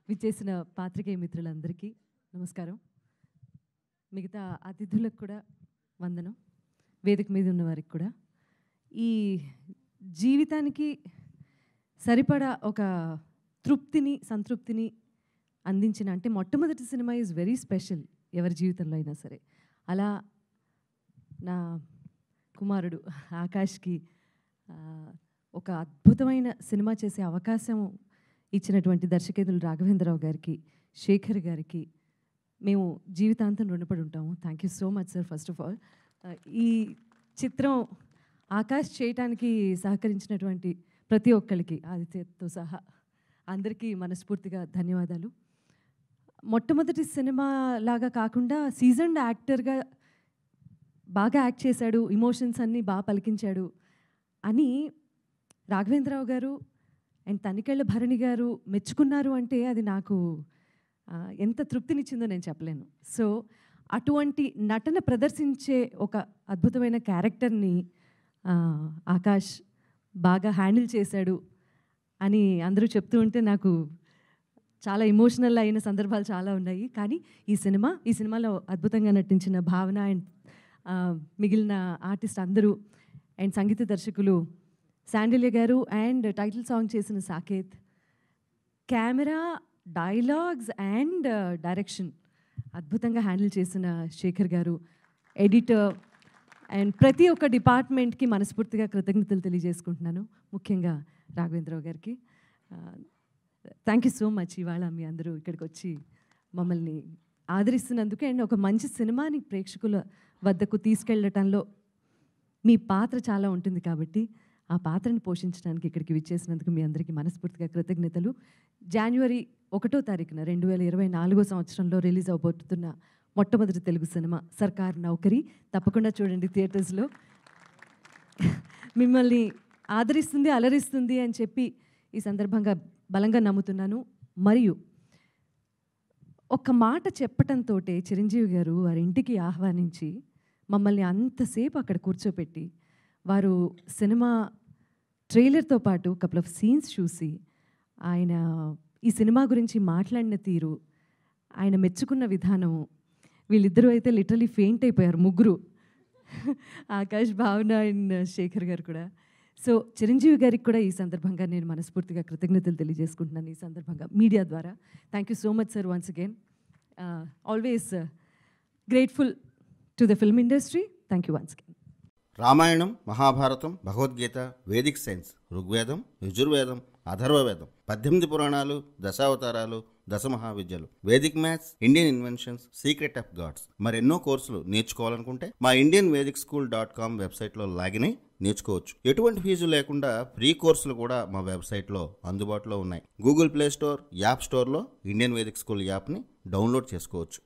విచ్చేసిన పాత్రికేయ మిత్రులందరికీ నమస్కారం. మిగతా అతిథులకు కూడా వందనం. వేదిక మీద ఉన్న వారికి కూడా. ఈ జీవితానికి సరిపడా ఒక తృప్తిని, సంతృప్తిని అందించిన అంటే మొట్టమొదటి సినిమా ఈజ్ వెరీ స్పెషల్ ఎవరి జీవితంలో అయినా సరే. అలా నా కుమారుడు ఆకాష్కి ఒక అద్భుతమైన సినిమా చేసే అవకాశం ఇచ్చినటువంటి దర్శకేతులు రాఘవేంద్రరావు గారికి, శేఖర్ గారికి మేము జీవితాంతం రుణపడి ఉంటాము. Thank you so much sir. First of all ఈ చిత్రం ఆకాష్ చేయటానికి సహకరించినటువంటి ప్రతి ఒక్కరికి ఆదిత్యతో సహా అందరికీ మనస్ఫూర్తిగా ధన్యవాదాలు. మొట్టమొదటి సినిమా లాగా కాకుండా సీజన్డ్ యాక్టర్గా బాగా యాక్ట్ చేశాడు, ఇమోషన్స్ అన్నీ బాగా పలికించాడు అని రాఘవేంద్రరావు గారు అండ్ తనికెళ్ళ భరణి గారు మెచ్చుకున్నారు అంటే అది నాకు ఎంత తృప్తినిచ్చిందో నేను చెప్పలేను. సో అటువంటి నటన ప్రదర్శించే ఒక అద్భుతమైన క్యారెక్టర్ని ఆకాష్ బాగా హ్యాండిల్ చేశాడు అని అందరూ చెప్తూ ఉంటే నాకు చాలా ఎమోషనల్ అయిన సందర్భాలు చాలా ఉన్నాయి. కానీ ఈ సినిమాలో అద్భుతంగా నటించిన భావన అండ్ మిగిలిన ఆర్టిస్ట్ అందరూ అండ్ సంగీత దర్శకులు శాండిల్య గారు అండ్ టైటిల్ సాంగ్ చేసిన Saketh, camera, dialogues and direction అద్భుతంగా హ్యాండిల్ చేసిన శేఖర్ గారు, ఎడిటర్ అండ్ ప్రతి ఒక్క డిపార్ట్మెంట్కి మనస్ఫూర్తిగా కృతజ్ఞతలు తెలియజేసుకుంటున్నాను. ముఖ్యంగా రాఘవేంద్రరావు గారికి థ్యాంక్ యూ సో మచ్. ఇవాళ మీ అందరూ ఇక్కడికి వచ్చి మమ్మల్ని ఆదరిస్తున్నందుకు అండ్ ఒక మంచి సినిమాని ప్రేక్షకుల వద్దకు తీసుకెళ్ళటంలో మీ పాత్ర చాలా ఉంటుంది కాబట్టి ఆ పాత్రను పోషించడానికి ఇక్కడికి విచ్చేసినందుకు మీ అందరికీ మనస్ఫూర్తిగా కృతజ్ఞతలు. జనవరి 1వ తారీఖున 2024 సంవత్సరంలో రిలీజ్ అవబోతున్న మొట్టమొదటి తెలుగు సినిమా సర్కార్ నౌకరీ తప్పకుండా చూడండి థియేటర్స్లో. మిమ్మల్ని ఆదరిస్తుంది, అలరిస్తుంది అని చెప్పి ఈ సందర్భంగా బలంగా నమ్ముతున్నాను. మరియు ఒక మాట చెప్పటంతో చిరంజీవి గారు వారి ఇంటికి ఆహ్వానించి మమ్మల్ని అంతసేపు అక్కడ కూర్చోపెట్టి వారు సినిమా ట్రైలర్తో పాటు కపుల్ ఆఫ్ సీన్స్ చూసి ఆయన ఈ సినిమా గురించి మాట్లాడిన తీరు, ఆయన మెచ్చుకున్న విధానము, వీళ్ళిద్దరూ అయితే లిటరలీ ఫెయింట్ అయిపోయారు ముగ్గురు, ఆకాష్, భావన అండ్ శేఖర్ గారు కూడా. సో చిరంజీవి గారికి కూడా ఈ సందర్భంగా నేను మనస్ఫూర్తిగా కృతజ్ఞతలు తెలియజేసుకుంటున్నాను ఈ సందర్భంగా మీడియా ద్వారా. Thank you so much sir once again. Always grateful to the film industry. Thank you once again. Ramayanam, Mahabharatam, Bhagavadgita, Vedic science, Rigvedam, Yajurvedam, Atharvavedam, 18 పురాణాలు, దశావతారాలు, దశమహావిద్యలు, Vedic maths, Indian inventions, secret of gods, మరెన్నో కోర్సులు నేర్చుకోవాలనుకుంటే మా indianvedicSchool.com వెబ్సైట్లో లాగిన్ అయి నేర్చుకోవచ్చు. ఎటువంటి ఫీజు లేకుండా ఫ్రీ కోర్సులు కూడా మా వెబ్సైట్లో అందుబాటులో ఉన్నాయి. గూగుల్ ప్లే స్టోర్, యాప్ స్టోర్లో ఇండియన్ వేదిక్ స్కూల్ యాప్ని డౌన్లోడ్ చేసుకోవచ్చు.